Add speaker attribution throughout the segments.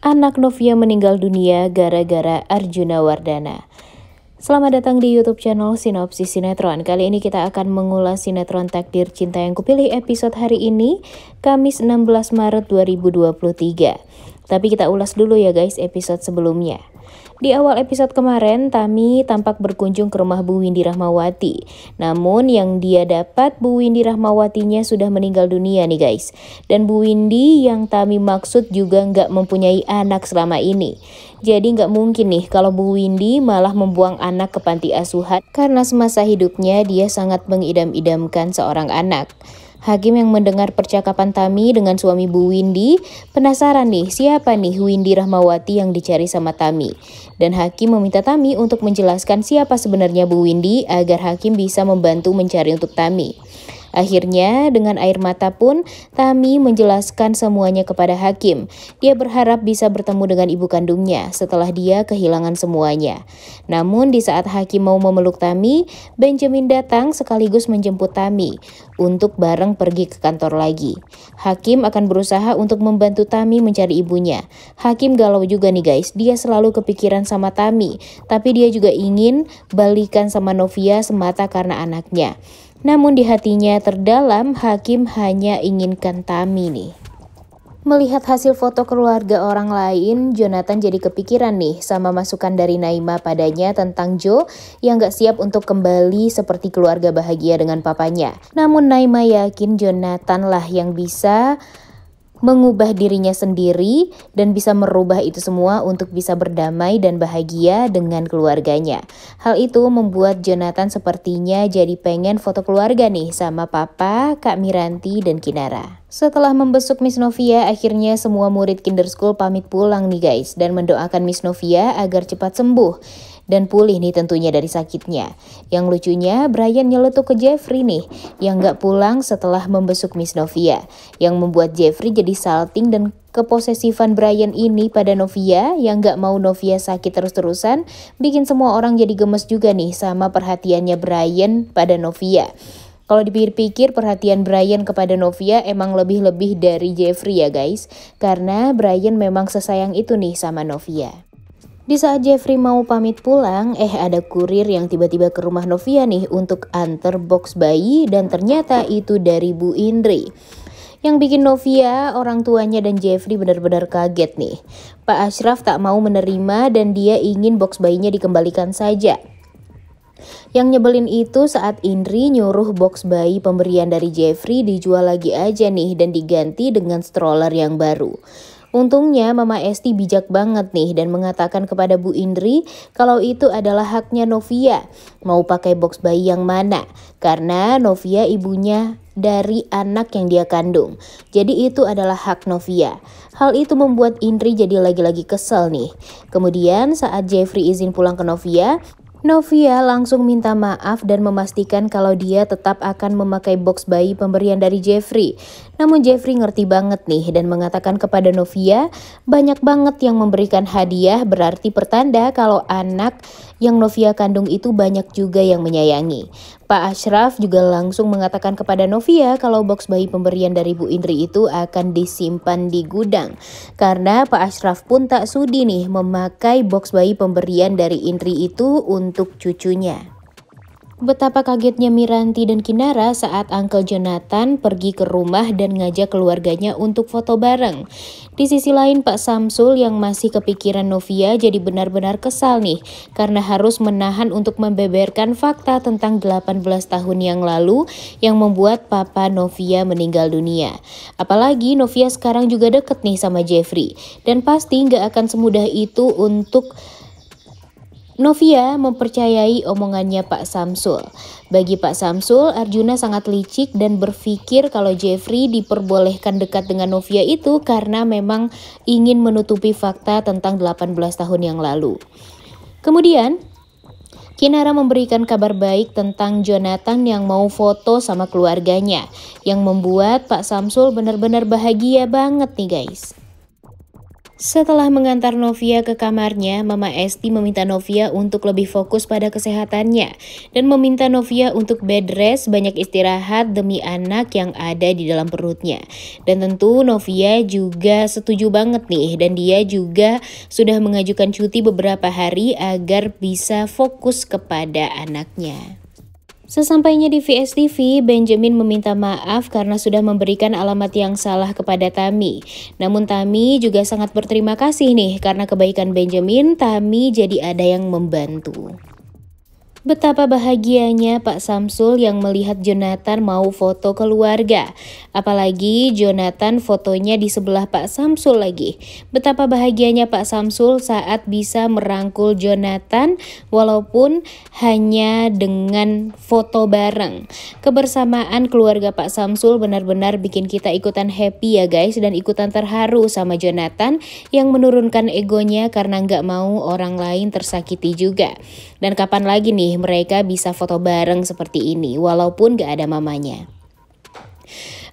Speaker 1: Anak Novia meninggal dunia gara-gara Arjuna Wardana. Selamat datang di YouTube channel Sinopsis Sinetron. Kali ini kita akan mengulas sinetron Takdir Cinta yang Kupilih episode hari ini, Kamis 16 Maret 2023. Tapi kita ulas dulu ya guys episode sebelumnya. Di awal episode kemarin, Tami tampak berkunjung ke rumah Bu Windy Rahmawati. Namun yang dia dapat, Bu Windy Rahmawatinya sudah meninggal dunia nih guys. Dan Bu Windy yang Tami maksud juga nggak mempunyai anak selama ini. Jadi nggak mungkin nih kalau Bu Windy malah membuang anak ke panti asuhan karena semasa hidupnya dia sangat mengidam-idamkan seorang anak. Hakim yang mendengar percakapan Tami dengan suami Bu Windy penasaran nih siapa nih Windy Rahmawati yang dicari sama Tami. Dan Hakim meminta Tami untuk menjelaskan siapa sebenarnya Bu Windy agar Hakim bisa membantu mencari untuk Tami. Akhirnya dengan air mata pun Tami menjelaskan semuanya kepada Hakim. Dia berharap bisa bertemu dengan ibu kandungnya setelah dia kehilangan semuanya. Namun di saat Hakim mau memeluk Tami, Benjamin datang sekaligus menjemput Tami untuk bareng pergi ke kantor lagi. Hakim akan berusaha untuk membantu Tami mencari ibunya. Hakim galau juga nih guys, dia selalu kepikiran sama Tami, tapi dia juga ingin balikan sama Novia semata karena anaknya. Namun di hatinya terdalam, Hakim hanya inginkan Tami nih. Melihat hasil foto keluarga orang lain, Jonathan jadi kepikiran nih sama masukan dari Naima padanya tentang Joe yang gak siap untuk kembali seperti keluarga bahagia dengan papanya. Namun Naima yakin Jonathan lah yang bisa mengubah dirinya sendiri dan bisa merubah itu semua untuk bisa berdamai dan bahagia dengan keluarganya. Hal itu membuat Jonathan sepertinya jadi pengen foto keluarga nih sama Papa, Kak Miranti, dan Kinara. Setelah membesuk Miss Novia, akhirnya semua murid Kinder School pamit pulang nih guys dan mendoakan Miss Novia agar cepat sembuh dan pulih nih tentunya dari sakitnya. Yang lucunya Brian nyeletuk ke Jeffrey nih yang gak pulang setelah membesuk Miss Novia, yang membuat Jeffrey jadi salting dan keposesifan Brian ini pada Novia yang gak mau Novia sakit terus-terusan bikin semua orang jadi gemes juga nih sama perhatiannya Brian pada Novia. Kalau dipikir-pikir perhatian Brian kepada Novia emang lebih-lebih dari Jeffrey ya guys, karena Brian memang sesayang itu nih sama Novia. Di saat Jeffrey mau pamit pulang, ada kurir yang tiba-tiba ke rumah Novia nih untuk antar box bayi dan ternyata itu dari Bu Indri. Yang bikin Novia, orang tuanya dan Jeffrey benar-benar kaget nih. Pak Ashraf tak mau menerima dan dia ingin box bayinya dikembalikan saja. Yang nyebelin itu saat Indri nyuruh box bayi pemberian dari Jeffrey dijual lagi aja nih dan diganti dengan stroller yang baru. Untungnya Mama Esti bijak banget nih dan mengatakan kepada Bu Indri kalau itu adalah haknya Novia mau pakai box bayi yang mana, karena Novia ibunya dari anak yang dia kandung. Jadi itu adalah hak Novia. Hal itu membuat Indri jadi lagi-lagi kesel nih. Kemudian saat Jeffrey izin pulang ke Novia langsung minta maaf dan memastikan kalau dia tetap akan memakai box bayi pemberian dari Jeffrey. Namun Jeffrey ngerti banget nih dan mengatakan kepada Novia, banyak banget yang memberikan hadiah berarti pertanda kalau anak yang Novia kandung itu banyak juga yang menyayangi. Pak Ashraf juga langsung mengatakan kepada Novia kalau box bayi pemberian dari Bu Indri itu akan disimpan di gudang. Karena Pak Ashraf pun tak sudi nih memakai box bayi pemberian dari Indri itu untuk cucunya. Betapa kagetnya Miranti dan Kinara saat Uncle Jonathan pergi ke rumah dan ngajak keluarganya untuk foto bareng. Di sisi lain Pak Samsul yang masih kepikiran Novia jadi benar-benar kesal nih karena harus menahan untuk membeberkan fakta tentang 18 tahun yang lalu yang membuat Papa Novia meninggal dunia. Apalagi Novia sekarang juga deket nih sama Jeffrey dan pasti nggak akan semudah itu untuk Novia mempercayai omongannya Pak Samsul. Bagi Pak Samsul, Arjuna sangat licik dan berpikir kalau Jeffrey diperbolehkan dekat dengan Novia itu karena memang ingin menutupi fakta tentang 18 tahun yang lalu. Kemudian, Kinara memberikan kabar baik tentang Jonathan yang mau foto sama keluarganya, yang membuat Pak Samsul benar-benar bahagia banget nih guys. Setelah mengantar Novia ke kamarnya, Mama Esti meminta Novia untuk lebih fokus pada kesehatannya dan meminta Novia untuk bed rest, banyak istirahat demi anak yang ada di dalam perutnya. Dan tentu Novia juga setuju banget nih, dan dia juga sudah mengajukan cuti beberapa hari agar bisa fokus kepada anaknya. Sesampainya di VSTV, Benjamin meminta maaf karena sudah memberikan alamat yang salah kepada Tami. Namun Tami juga sangat berterima kasih nih karena kebaikan Benjamin, Tami jadi ada yang membantu. Betapa bahagianya Pak Samsul yang melihat Jonathan mau foto keluarga. Apalagi Jonathan fotonya di sebelah Pak Samsul lagi. Betapa bahagianya Pak Samsul saat bisa merangkul Jonathan walaupun hanya dengan foto bareng. Kebersamaan keluarga Pak Samsul benar-benar bikin kita ikutan happy ya guys, dan ikutan terharu sama Jonathan yang menurunkan egonya karena nggak mau orang lain tersakiti juga. Dan kapan lagi nih mereka bisa foto bareng seperti ini walaupun gak ada mamanya.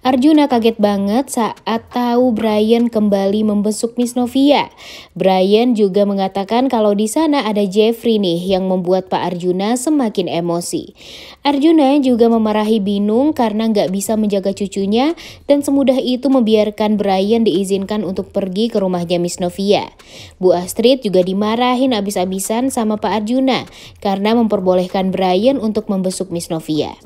Speaker 1: Arjuna kaget banget saat tahu Brian kembali membesuk Miss Novia. Brian juga mengatakan kalau di sana ada Jeffrey nih yang membuat Pak Arjuna semakin emosi. Arjuna juga memarahi Binung karena nggak bisa menjaga cucunya dan semudah itu membiarkan Brian diizinkan untuk pergi ke rumahnya Miss Novia. Bu Astrid juga dimarahin abis-abisan sama Pak Arjuna karena memperbolehkan Brian untuk membesuk Miss Novia.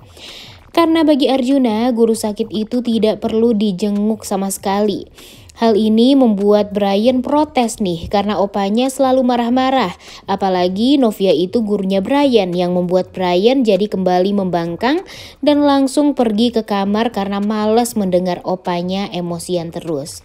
Speaker 1: Karena bagi Arjuna, guru sakit itu tidak perlu dijenguk sama sekali. Hal ini membuat Brian protes nih karena opanya selalu marah-marah. Apalagi Novia itu gurunya Brian yang membuat Brian jadi kembali membangkang dan langsung pergi ke kamar karena malas mendengar opanya emosian terus.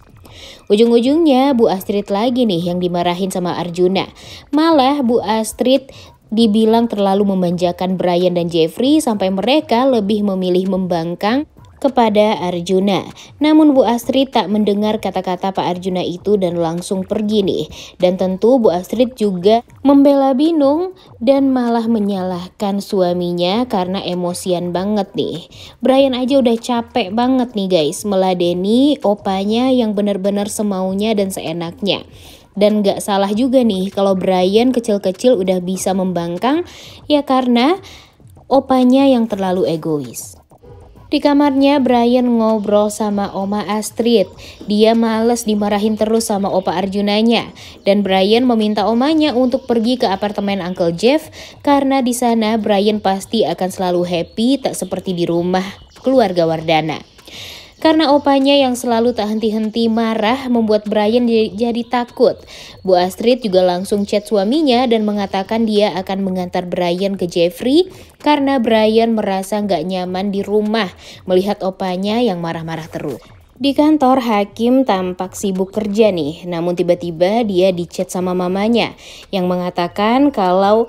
Speaker 1: Ujung-ujungnya Bu Astrid lagi nih yang dimarahin sama Arjuna. Malah Bu Astrid dibilang terlalu memanjakan Brian dan Jeffrey sampai mereka lebih memilih membangkang kepada Arjuna. Namun Bu Astrid tak mendengar kata-kata Pak Arjuna itu dan langsung pergi nih. Dan tentu Bu Astrid juga membela Binung dan malah menyalahkan suaminya karena emosian banget nih. Brian aja udah capek banget nih guys meladeni opanya yang benar-benar semaunya dan seenaknya. Dan gak salah juga nih kalau Brian kecil-kecil udah bisa membangkang ya karena opanya yang terlalu egois. Di kamarnya Brian ngobrol sama Oma Astrid. Dia males dimarahin terus sama Opa Arjunanya. Dan Brian meminta omanya untuk pergi ke apartemen Uncle Jeff karena di sana Brian pasti akan selalu happy tak seperti di rumah keluarga Wardana. Karena opanya yang selalu tak henti-henti marah membuat Brian jadi takut. Bu Astrid juga langsung chat suaminya dan mengatakan dia akan mengantar Brian ke Jeffrey karena Brian merasa gak nyaman di rumah melihat opanya yang marah-marah terus. Di kantor, Hakim tampak sibuk kerja nih, namun tiba-tiba dia dicat sama mamanya yang mengatakan kalau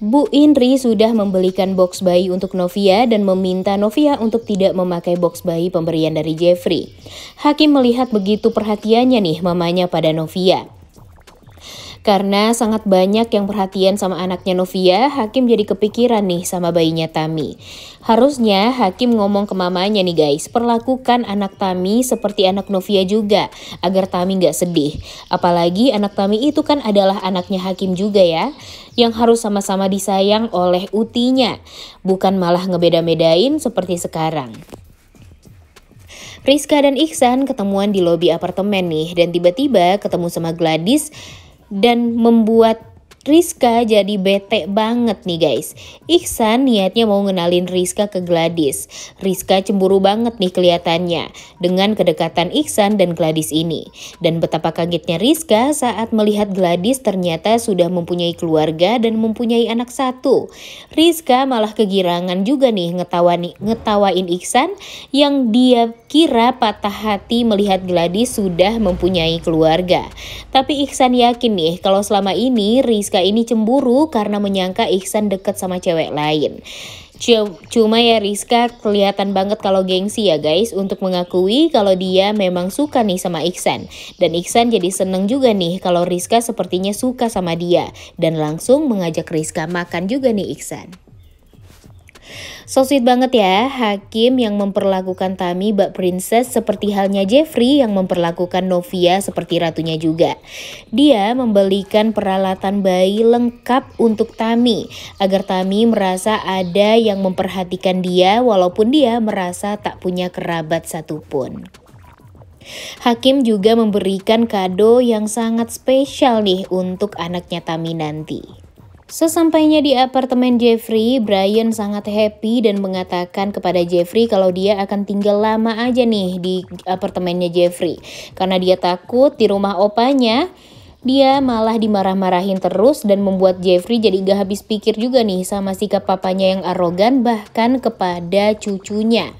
Speaker 1: Bu Indri sudah membelikan box bayi untuk Novia dan meminta Novia untuk tidak memakai box bayi pemberian dari Jeffrey. Hakim melihat begitu perhatiannya nih mamanya pada Novia. Karena sangat banyak yang perhatian sama anaknya Novia, Hakim jadi kepikiran nih sama bayinya Tami. Harusnya Hakim ngomong ke mamanya nih guys, perlakukan anak Tami seperti anak Novia juga, agar Tami gak sedih. Apalagi anak Tami itu kan adalah anaknya Hakim juga ya, yang harus sama-sama disayang oleh utinya, bukan malah ngebeda-bedain seperti sekarang. Rizka dan Iksan ketemuan di lobi apartemen nih, dan tiba-tiba ketemu sama Gladys dan membuat Rizka jadi bete banget nih guys. Iksan niatnya mau ngenalin Rizka ke Gladys. Rizka cemburu banget nih kelihatannya dengan kedekatan Iksan dan Gladys ini. Dan betapa kagetnya Rizka saat melihat Gladys ternyata sudah mempunyai keluarga dan mempunyai anak satu. Rizka malah kegirangan juga nih ngetawain Iksan yang dia kira patah hati melihat Gladys sudah mempunyai keluarga. Tapi Iksan yakin nih kalau selama ini Rizka ini cemburu karena menyangka Iksan deket sama cewek lain. Cuma ya Rizka kelihatan banget kalau gengsi ya guys untuk mengakui kalau dia memang suka nih sama Iksan. Dan Iksan jadi seneng juga nih kalau Rizka sepertinya suka sama dia dan langsung mengajak Rizka makan juga nih Iksan. So sweet banget ya, Hakim yang memperlakukan Tami bak princess seperti halnya Jeffrey yang memperlakukan Novia seperti ratunya juga. Dia membelikan peralatan bayi lengkap untuk Tami, agar Tami merasa ada yang memperhatikan dia walaupun dia merasa tak punya kerabat satupun. Hakim juga memberikan kado yang sangat spesial nih untuk anaknya Tami nanti. Sesampainya di apartemen Jeffrey, Brian sangat happy dan mengatakan kepada Jeffrey kalau dia akan tinggal lama aja nih di apartemennya Jeffrey. Karena dia takut di rumah opanya, dia malah dimarah-marahin terus dan membuat Jeffrey jadi gak habis pikir juga nih sama sikap papanya yang arogan bahkan kepada cucunya.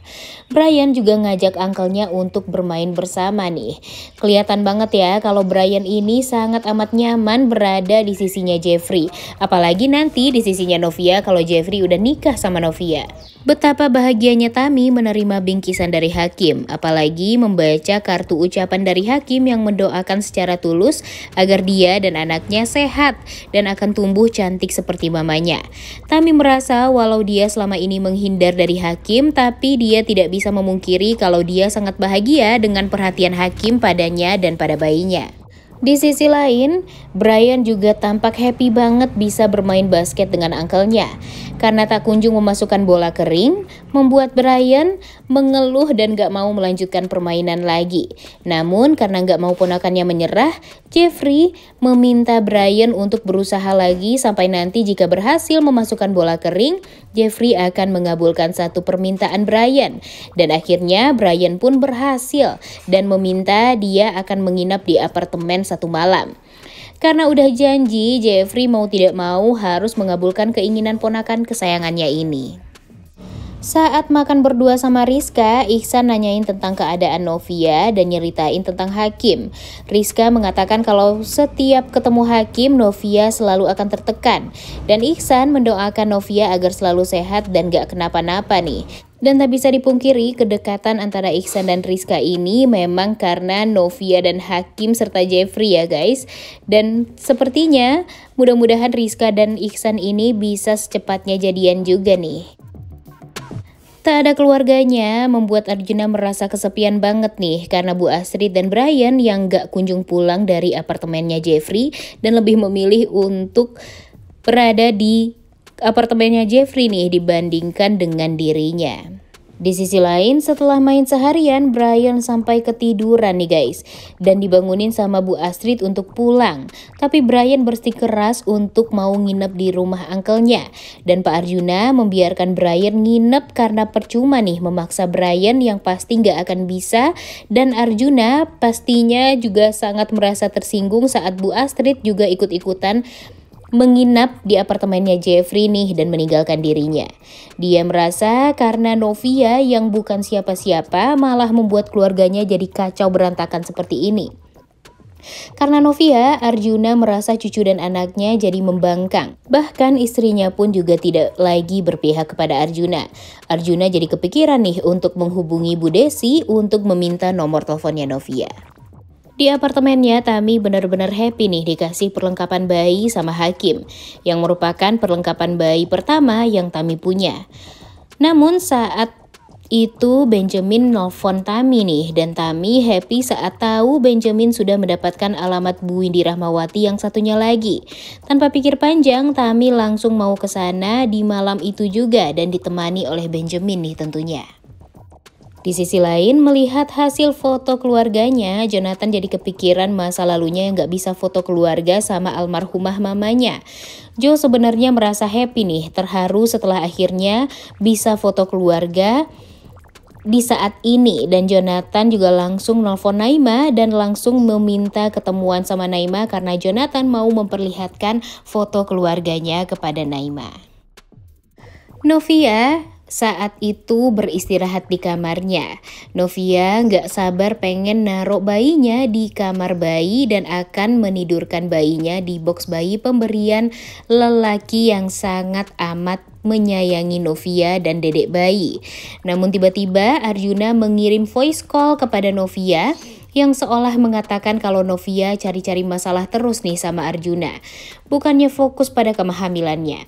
Speaker 1: Brian juga ngajak uncle-nya untuk bermain bersama nih. Kelihatan banget ya kalau Brian ini sangat amat nyaman berada di sisinya Jeffrey. Apalagi nanti di sisinya Novia kalau Jeffrey udah nikah sama Novia. Betapa bahagianya Tami menerima bingkisan dari Hakim, apalagi membaca kartu ucapan dari Hakim yang mendoakan secara tulus agar dia dan anaknya sehat dan akan tumbuh cantik seperti mamanya. Tami merasa walau dia selama ini menghindar dari Hakim, tapi dia tidak bisa memungkiri kalau dia sangat bahagia dengan perhatian Hakim padanya dan pada bayinya. Di sisi lain, Brian juga tampak happy banget bisa bermain basket dengan uncle-nya. Karena tak kunjung memasukkan bola kering, membuat Brian mengeluh dan gak mau melanjutkan permainan lagi. Namun karena gak mau ponakannya menyerah, Jeffrey meminta Brian untuk berusaha lagi sampai nanti jika berhasil memasukkan bola kering, Jeffrey akan mengabulkan satu permintaan Brian. Dan akhirnya Brian pun berhasil dan meminta dia akan menginap di apartemen satu malam. Karena udah janji, Jeffrey mau tidak mau harus mengabulkan keinginan ponakan kesayangannya ini. Saat makan berdua sama Rizka, Ihsan nanyain tentang keadaan Novia dan nyeritain tentang Hakim. Rizka mengatakan kalau setiap ketemu Hakim, Novia selalu akan tertekan. Dan Ihsan mendoakan Novia agar selalu sehat dan gak kenapa-napa nih. Dan tak bisa dipungkiri kedekatan antara Ihsan dan Rizka ini memang karena Novia dan Hakim serta Jeffrey ya guys. Dan sepertinya mudah-mudahan Rizka dan Ihsan ini bisa secepatnya jadian juga nih. Tak ada keluarganya membuat Arjuna merasa kesepian banget nih karena Bu Astrid dan Brian yang gak kunjung pulang dari apartemennya Jeffrey dan lebih memilih untuk berada di apartemennya Jeffrey nih dibandingkan dengan dirinya. Di sisi lain, setelah main seharian, Brian sampai ketiduran nih guys. Dan dibangunin sama Bu Astrid untuk pulang. Tapi Brian bersikeras untuk mau nginep di rumah uncle-nya. Dan Pak Arjuna membiarkan Brian nginep karena percuma nih memaksa Brian yang pasti gak akan bisa. Dan Arjuna pastinya juga sangat merasa tersinggung saat Bu Astrid juga ikut-ikutan menginap di apartemennya Jeffrey nih dan meninggalkan dirinya. Dia merasa karena Novia yang bukan siapa-siapa malah membuat keluarganya jadi kacau berantakan seperti ini. Karena Novia, Arjuna merasa cucu dan anaknya jadi membangkang. Bahkan istrinya pun juga tidak lagi berpihak kepada Arjuna. Arjuna jadi kepikiran nih untuk menghubungi Bu Desi untuk meminta nomor teleponnya Novia. Di apartemennya, Tami benar-benar happy nih dikasih perlengkapan bayi sama Hakim, yang merupakan perlengkapan bayi pertama yang Tami punya. Namun saat itu Benjamin nelfon Tami nih, dan Tami happy saat tahu Benjamin sudah mendapatkan alamat Bu Windy Rahmawati yang satunya lagi. Tanpa pikir panjang, Tami langsung mau ke sana di malam itu juga dan ditemani oleh Benjamin nih tentunya. Di sisi lain, melihat hasil foto keluarganya, Jonathan jadi kepikiran masa lalunya yang gak bisa foto keluarga sama almarhumah mamanya. Joe sebenarnya merasa happy nih, terharu setelah akhirnya bisa foto keluarga di saat ini. Dan Jonathan juga langsung nelfon Naima dan langsung meminta ketemuan sama Naima karena Jonathan mau memperlihatkan foto keluarganya kepada Naima. Novia saat itu beristirahat di kamarnya. Novia gak sabar pengen naruh bayinya di kamar bayi dan akan menidurkan bayinya di box bayi pemberian lelaki yang sangat amat menyayangi Novia dan dedek bayi. Namun tiba-tiba Arjuna mengirim voice call kepada Novia yang seolah mengatakan kalau Novia cari-cari masalah terus nih sama Arjuna. Bukannya fokus pada kehamilannya.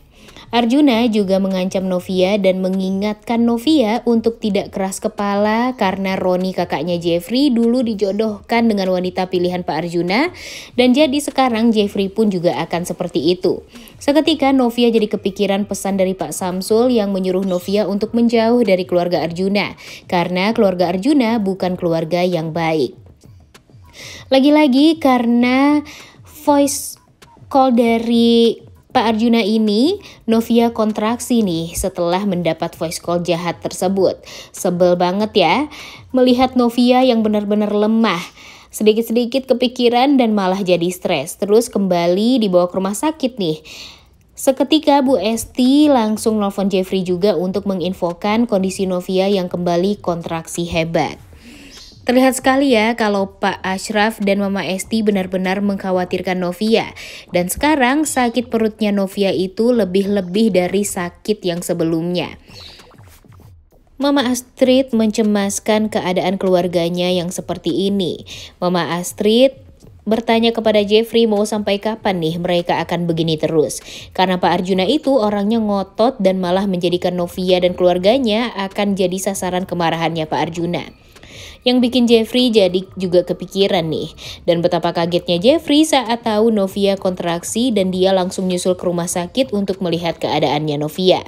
Speaker 1: Arjuna juga mengancam Novia dan mengingatkan Novia untuk tidak keras kepala karena Roni kakaknya Jeffrey dulu dijodohkan dengan wanita pilihan Pak Arjuna dan jadi sekarang Jeffrey pun juga akan seperti itu. Seketika Novia jadi kepikiran pesan dari Pak Samsul yang menyuruh Novia untuk menjauh dari keluarga Arjuna karena keluarga Arjuna bukan keluarga yang baik. Lagi-lagi karena voice call dari Pak Arjuna ini, Novia kontraksi nih setelah mendapat voice call jahat tersebut. Sebel banget ya, melihat Novia yang benar-benar lemah. Sedikit-sedikit kepikiran dan malah jadi stres. Terus kembali dibawa ke rumah sakit nih. Seketika Bu Esti langsung nelfon Jeffrey juga untuk menginfokan kondisi Novia yang kembali kontraksi hebat. Terlihat sekali ya kalau Pak Ashraf dan Mama Esti benar-benar mengkhawatirkan Novia. Dan sekarang sakit perutnya Novia itu lebih-lebih dari sakit yang sebelumnya. Mama Astrid mencemaskan keadaan keluarganya yang seperti ini. Mama Astrid bertanya kepada Jeffrey mau sampai kapan nih mereka akan begini terus. Karena Pak Arjuna itu orangnya ngotot dan malah menjadikan Novia dan keluarganya akan jadi sasaran kemarahannya Pak Arjuna. Yang bikin Jeffrey jadi juga kepikiran nih. Dan betapa kagetnya Jeffrey saat tahu Novia kontraksi dan dia langsung nyusul ke rumah sakit untuk melihat keadaannya Novia.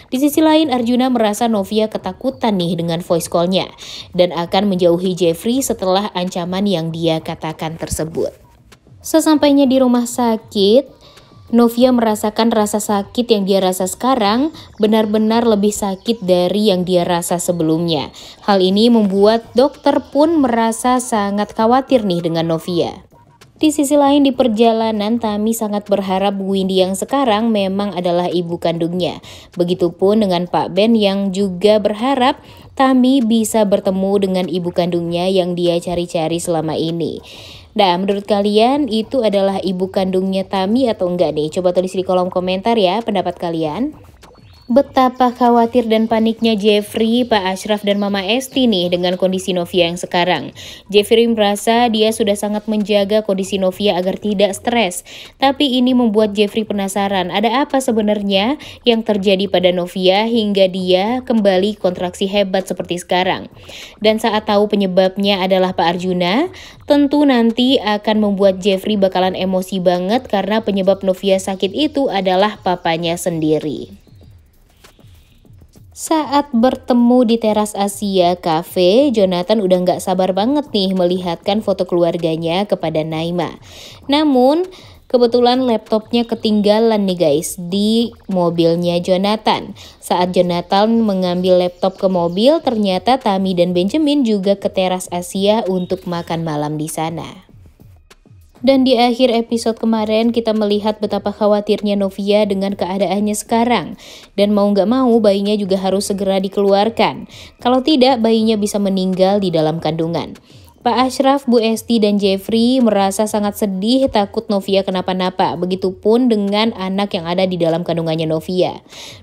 Speaker 1: Di sisi lain Arjuna merasa Novia ketakutan nih dengan voice call-nya dan akan menjauhi Jeffrey setelah ancaman yang dia katakan tersebut. Sesampainya di rumah sakit, Novia merasakan rasa sakit yang dia rasa sekarang benar-benar lebih sakit dari yang dia rasa sebelumnya. Hal ini membuat dokter pun merasa sangat khawatir nih dengan Novia. Di sisi lain di perjalanan Tami sangat berharap Bu Windy yang sekarang memang adalah ibu kandungnya. Begitupun dengan Pak Ben yang juga berharap Tami bisa bertemu dengan ibu kandungnya yang dia cari-cari selama ini. Nah, menurut kalian itu adalah ibu kandungnya Tami atau enggak nih? Coba tulis di kolom komentar ya pendapat kalian. Betapa khawatir dan paniknya Jeffrey, Pak Ashraf, dan Mama Esti nih dengan kondisi Novia yang sekarang. Jeffrey merasa dia sudah sangat menjaga kondisi Novia agar tidak stres. Tapi ini membuat Jeffrey penasaran ada apa sebenarnya yang terjadi pada Novia hingga dia kembali kontraksi hebat seperti sekarang. Dan saat tahu penyebabnya adalah Pak Arjuna, tentu nanti akan membuat Jeffrey bakalan emosi banget karena penyebab Novia sakit itu adalah papanya sendiri. Saat bertemu di teras Asia Cafe, Jonathan udah gak sabar banget nih melihatkan foto keluarganya kepada Naima. Namun, kebetulan laptopnya ketinggalan nih guys di mobilnya Jonathan. Saat Jonathan mengambil laptop ke mobil, ternyata Tami dan Benjamin juga ke teras Asia untuk makan malam di sana. Dan di akhir episode kemarin kita melihat betapa khawatirnya Novia dengan keadaannya sekarang. Dan mau gak mau bayinya juga harus segera dikeluarkan. Kalau tidak bayinya bisa meninggal di dalam kandungan. Pak Ashraf, Bu Esti, dan Jeffrey merasa sangat sedih takut Novia kenapa-napa. Begitupun dengan anak yang ada di dalam kandungannya Novia.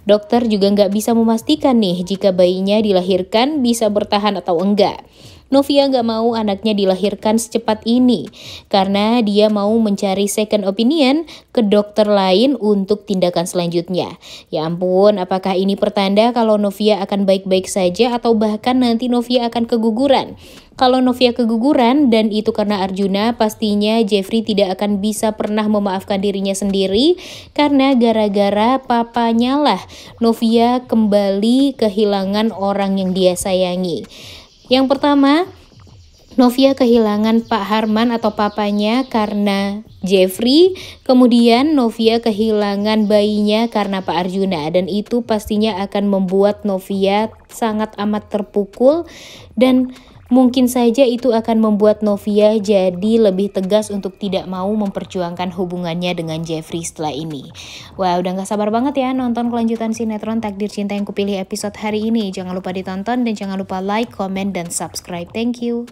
Speaker 1: Dokter juga nggak bisa memastikan nih jika bayinya dilahirkan bisa bertahan atau enggak. Novia nggak mau anaknya dilahirkan secepat ini karena dia mau mencari second opinion ke dokter lain untuk tindakan selanjutnya. Ya ampun, apakah ini pertanda kalau Novia akan baik-baik saja atau bahkan nanti Novia akan keguguran? Kalau Novia keguguran dan itu karena Arjuna, pastinya Jeffrey tidak akan bisa pernah memaafkan dirinya sendiri karena gara-gara papanya lah Novia kembali kehilangan orang yang dia sayangi. Yang pertama, Novia kehilangan Pak Harman atau papanya karena Jeffrey, kemudian Novia kehilangan bayinya karena Pak Arjuna, dan itu pastinya akan membuat Novia sangat amat terpukul dan mungkin saja itu akan membuat Novia jadi lebih tegas untuk tidak mau memperjuangkan hubungannya dengan Jeffrey setelah ini. Wah, udah gak sabar banget ya nonton kelanjutan sinetron Takdir Cinta Yang Kupilih episode hari ini. Jangan lupa ditonton dan jangan lupa like, comment, dan subscribe. Thank you.